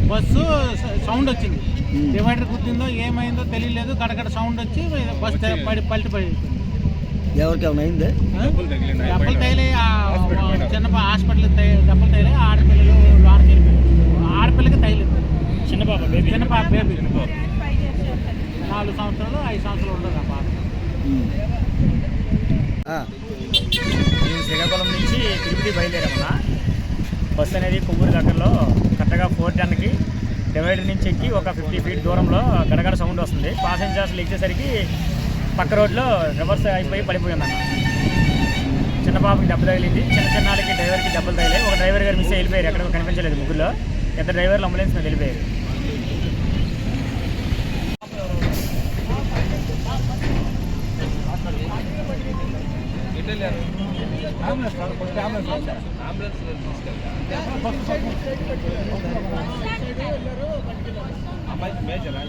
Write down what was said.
Bus sound వచ్చింది. Divider గుర్తిందో ఏమైందో తెలియలేదు. గడగడ సౌండ్ వచ్చి బస్సు పల్టిపోయింది. ఎవరికి ఏమైనా అయింది? దెబ్బలు తగిలి చిన్న హాస్పిటల్ దెబ్బలు తగిలి ఆడపిల్లలు లోనికి వెళ్ళిపోయారు. ఆడపిల్లకి తగిలింది. చిన్న పాప బేబీ 4 సంవత్సరాలు 5 సంవత్సరాలు ఉండదు ఆ పాప. మేము శ్రీకాకుళం నుంచి తిరుపతి బయలుదేరామన్నా. బస్సు అనేది కొవ్వూరు దగ్గరలో కరెక్ట్గా 410కి డివైడర్ నుంచి ఎక్కి ఒక 50 ఫీట్ దూరంలో గడగడ సౌండ్ వస్తుంది. పాసెంజర్స్లు ఎక్కేసరికి పక్క రోడ్లో రివర్స్ అయిపోయి పడిపోయిందన్న. చిన్న పాపకి దెబ్బ తగిలింది. చిన్న వాళ్ళకి డ్రైవర్కి దెబ్బలు తగిలాయి. ఒక డ్రైవర్ గారు మిస్ వెళ్ళిపోయారు. ఎక్కడికో కనిపించలేదు. ముగ్గురులో 2 డ్రైవర్లు అంబులెన్స్ మీద వెళ్ళిపోయారు. మేజరా